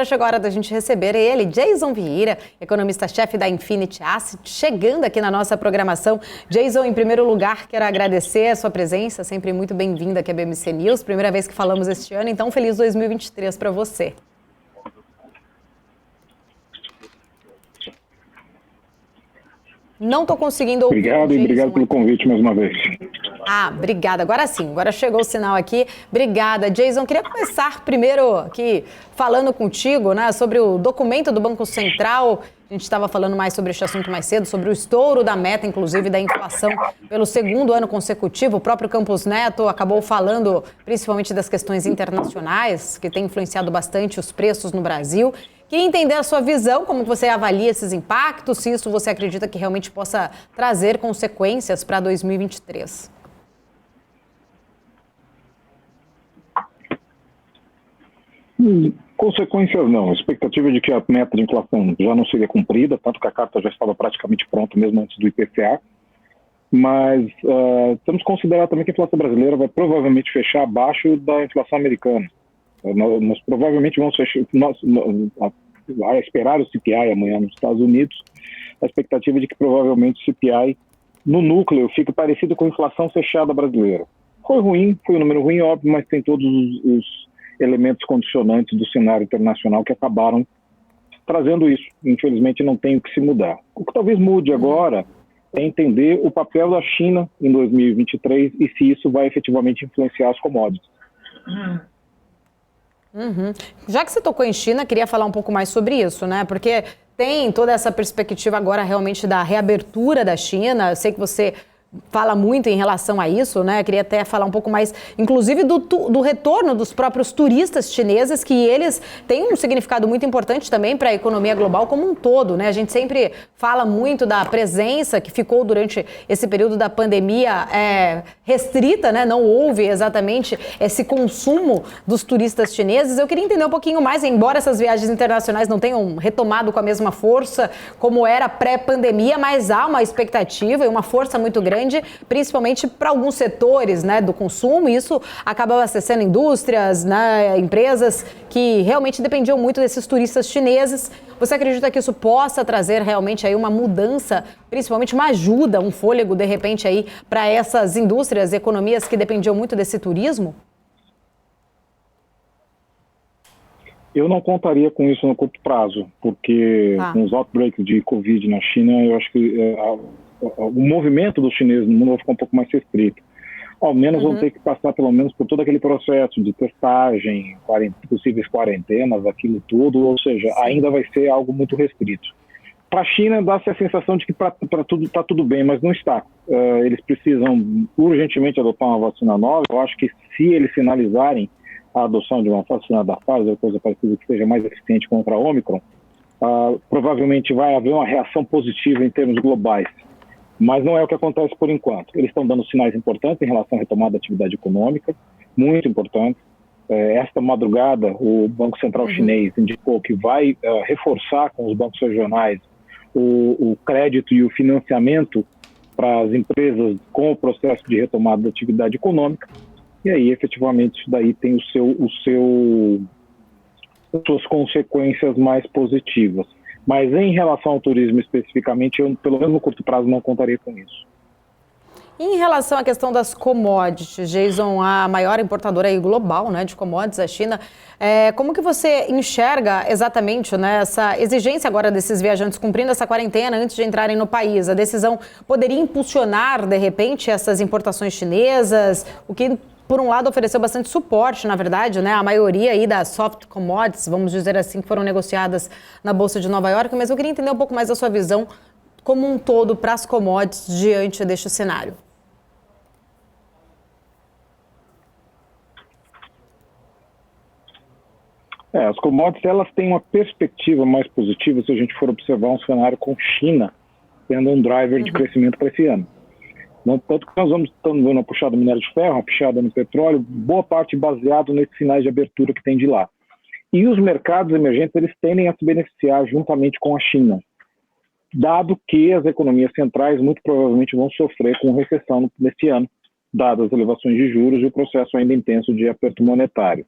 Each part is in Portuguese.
Chegou a hora da gente receber ele, Jason Vieira, economista-chefe da Infinity Asset, chegando aqui na nossa programação. Jason, em primeiro lugar, quero agradecer a sua presença, sempre muito bem-vindo aqui à BMC News. Primeira vez que falamos este ano, então feliz 2023 para você. Não estou conseguindo ouvir. Obrigado e obrigado pelo convite mais uma vez. Obrigada. Agora sim, agora chegou o sinal aqui. Obrigada, Jason. Queria começar primeiro aqui falando contigo, né, sobre o documento do Banco Central. A gente estava falando mais sobre este assunto mais cedo, sobre o estouro da meta, inclusive, da inflação pelo segundo ano consecutivo. O próprio Campos Neto acabou falando principalmente das questões internacionais, que tem influenciado bastante os preços no Brasil. Queria entender a sua visão, como você avalia esses impactos, se isso você acredita que realmente possa trazer consequências para 2023. Consequências não. A expectativa é de que a meta de inflação já não seria cumprida, tanto que a carta já estava praticamente pronta, mesmo antes do IPCA. Mas temos que considerar também que a inflação brasileira vai provavelmente fechar abaixo da inflação americana. Nós provavelmente vamos fechar, a esperar o CPI amanhã nos Estados Unidos, a expectativa é de que provavelmente o CPI no núcleo fique parecido com a inflação fechada brasileira. Foi ruim, foi um número ruim, óbvio, mas tem todos os elementos condicionantes do cenário internacional que acabaram trazendo isso. Infelizmente não tem o que se mudar. O que talvez mude agora é entender o papel da China em 2023 e se isso vai efetivamente influenciar as commodities. Já que você tocou em China, queria falar um pouco mais sobre isso, né? Porque tem toda essa perspectiva agora realmente da reabertura da China. Eu sei que você fala muito em relação a isso, né? Queria até falar um pouco mais, inclusive, do retorno dos próprios turistas chineses, que eles têm um significado muito importante também para a economia global como um todo, né? A gente sempre fala muito da presença que ficou durante esse período da pandemia restrita, né? Não houve exatamente esse consumo dos turistas chineses. Eu queria entender um pouquinho mais, embora essas viagens internacionais não tenham retomado com a mesma força como era pré-pandemia, mas há uma expectativa e uma força muito grande, principalmente para alguns setores, né, do consumo, e isso acaba abastecendo indústrias, né, empresas que realmente dependiam muito desses turistas chineses. Você acredita que isso possa trazer realmente aí uma mudança, principalmente uma ajuda, um fôlego de repente aí para essas indústrias, economias que dependiam muito desse turismo? Eu não contaria com isso no curto prazo, porque com os outbreaks de Covid na China, eu acho que o movimento dos chineses no mundo vai ficar um pouco mais restrito. Ao menos vão ter que passar pelo menos por todo aquele processo de testagem, possíveis quarentenas, aquilo tudo, ou seja, ainda vai ser algo muito restrito. Para a China dá-se a sensação de que tudo está tudo bem, mas não está. Eles precisam urgentemente adotar uma vacina nova. Eu acho que se eles finalizarem a adoção de uma vacina da Pfizer, coisa parecida que seja mais eficiente contra a Omicron, provavelmente vai haver uma reação positiva em termos globais. Mas não é o que acontece por enquanto. Eles estão dando sinais importantes em relação à retomada da atividade econômica, muito importantes. Esta madrugada, o Banco Central chinês indicou que vai reforçar com os bancos regionais o crédito e o financiamento para as empresas com o processo de retomada da atividade econômica. E aí, efetivamente, isso daí tem as suas consequências mais positivas. Mas em relação ao turismo especificamente, eu, pelo menos no curto prazo, não contaria com isso. Em relação à questão das commodities, Jason, a maior importadora aí global, né, de commodities, a China, como que você enxerga exatamente, né, essa exigência agora desses viajantes cumprindo essa quarentena antes de entrarem no país? A decisão poderia impulsionar, de repente, essas importações chinesas, o que, por um lado, ofereceu bastante suporte, na verdade, né? A maioria aí das soft commodities, vamos dizer assim, que foram negociadas na Bolsa de Nova York, mas eu queria entender um pouco mais da sua visão como um todo para as commodities diante deste cenário. As commodities, elas têm uma perspectiva mais positiva se a gente for observar um cenário com China sendo um driver de crescimento para esse ano. Tanto que nós estamos vendo uma puxada no minério de ferro, uma puxada no petróleo, boa parte baseado nesses sinais de abertura que tem de lá. E os mercados emergentes, eles tendem a se beneficiar juntamente com a China, dado que as economias centrais muito provavelmente vão sofrer com recessão neste ano, dadas as elevações de juros e o processo ainda intenso de aperto monetário.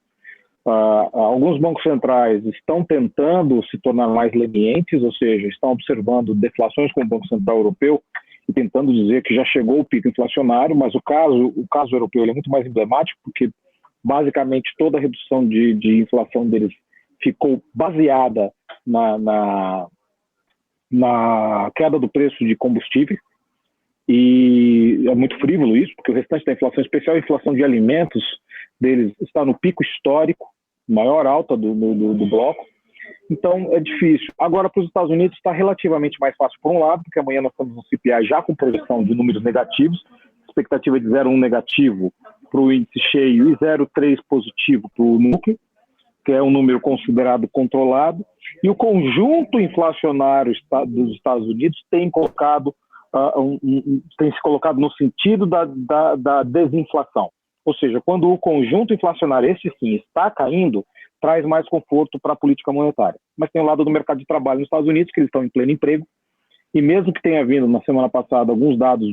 Alguns bancos centrais estão tentando se tornar mais lenientes, ou seja, estão observando deflações com o Banco Central Europeu e tentando dizer que já chegou o pico inflacionário, mas o caso europeu é muito mais emblemático, porque basicamente toda a redução de inflação deles ficou baseada na queda do preço de combustível, e é muito frívolo isso, porque o restante da inflação, especial a inflação de alimentos deles, está no pico histórico, maior alta do bloco. Então é difícil. Agora, para os Estados Unidos está relativamente mais fácil por um lado, porque amanhã nós estamos no CPI já com projeção de números negativos, expectativa de 0,1 negativo para o índice cheio e 0,3 positivo para o núcleo, que é um número considerado controlado, e o conjunto inflacionário dos Estados Unidos tem se colocado no sentido da desinflação. Ou seja, quando o conjunto inflacionário, esse sim, está caindo, traz mais conforto para a política monetária. Mas tem o lado do mercado de trabalho nos Estados Unidos, que eles estão em pleno emprego, e mesmo que tenha vindo na semana passada alguns dados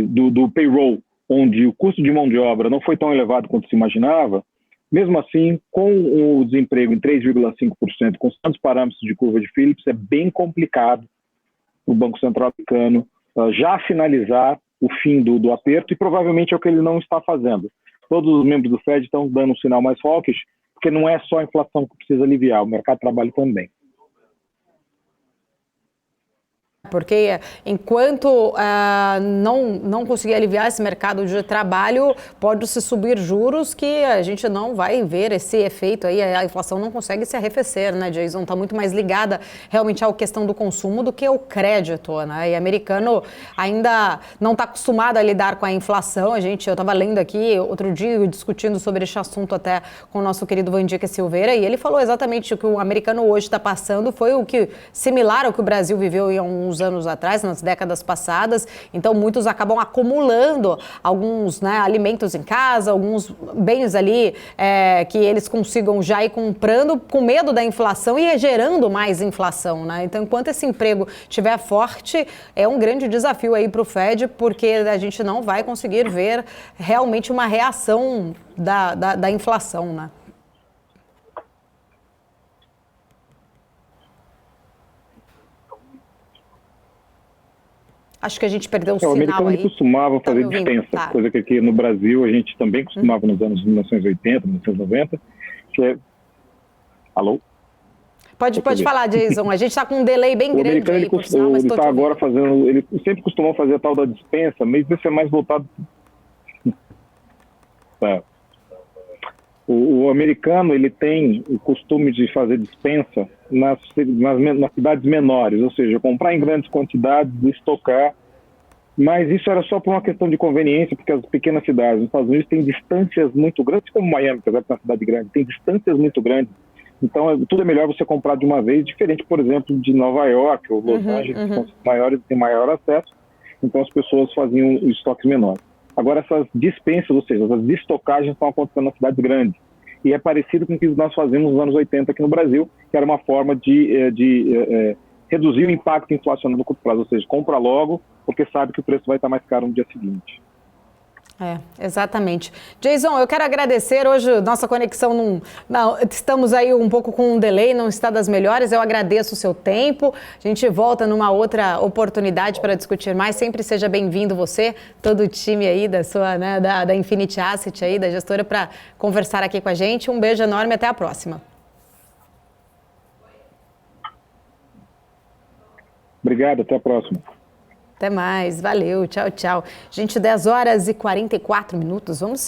do payroll, onde o custo de mão de obra não foi tão elevado quanto se imaginava, mesmo assim, com o desemprego em 3,5%, com tantos parâmetros de curva de Phillips, é bem complicado o Banco Central americano já finalizar o fim do aperto, e provavelmente é o que ele não está fazendo. Todos os membros do Fed estão dando um sinal mais hawkish, porque não é só a inflação que precisa aliviar, o mercado de trabalho também. Porque enquanto não conseguir aliviar esse mercado de trabalho, pode-se subir juros que a gente não vai ver esse efeito aí, a inflação não consegue se arrefecer, né, Jason? Está muito mais ligada realmente à questão do consumo do que ao crédito, né? E o americano ainda não está acostumado a lidar com a inflação. Eu estava lendo aqui outro dia, discutindo sobre esse assunto até com o nosso querido Vandica Silveira, e ele falou exatamente o que o americano hoje está passando foi similar ao que o Brasil viveu em uns anos atrás, nas décadas passadas. Então muitos acabam acumulando alguns, né, alimentos em casa, alguns bens ali que eles consigam já ir comprando com medo da inflação e gerando mais inflação, né? Então enquanto esse emprego estiver forte, é um grande desafio aí para o Fed, porque a gente não vai conseguir ver realmente uma reação da inflação, né? Acho que a gente perdeu o sinal aí. O americano costumava fazer dispensa, coisa que aqui no Brasil a gente também costumava nos anos 1980, 1990, que é... Alô? Pode falar, Jason. A gente está com um delay bem grande aí, por sinal, mas ele está agora fazendo... Ele sempre costumou fazer a tal da dispensa, mas isso é mais voltado... O americano, ele tem o costume de fazer dispensa nas cidades menores, ou seja, comprar em grandes quantidades, estocar, mas isso era só por uma questão de conveniência, porque as pequenas cidades nos Estados Unidos têm distâncias muito grandes, como Miami, apesar de ser uma cidade grande, tem distâncias muito grandes, então tudo é melhor você comprar de uma vez, diferente, por exemplo, de Nova York ou Los Angeles, que são maiores e têm maior acesso, então as pessoas faziam estoques menores. Agora essas dispensas, ou seja, essas destocagens estão acontecendo nas cidades grandes. E é parecido com o que nós fazemos nos anos 80 aqui no Brasil, que era uma forma de reduzir o impacto inflacionário no curto prazo, ou seja, compra logo, porque sabe que o preço vai estar mais caro no dia seguinte. Exatamente. Jason, eu quero agradecer. Hoje nossa conexão estamos aí um pouco com um delay, não está das melhores. Eu agradeço o seu tempo. A gente volta numa outra oportunidade para discutir mais. Sempre seja bem-vindo você, todo o time aí da Infinity Asset aí, da gestora, para conversar aqui com a gente. Um beijo enorme, até a próxima. Obrigado, até a próxima. Até mais, valeu, tchau, tchau. Gente, 10 horas e 44 minutos, vamos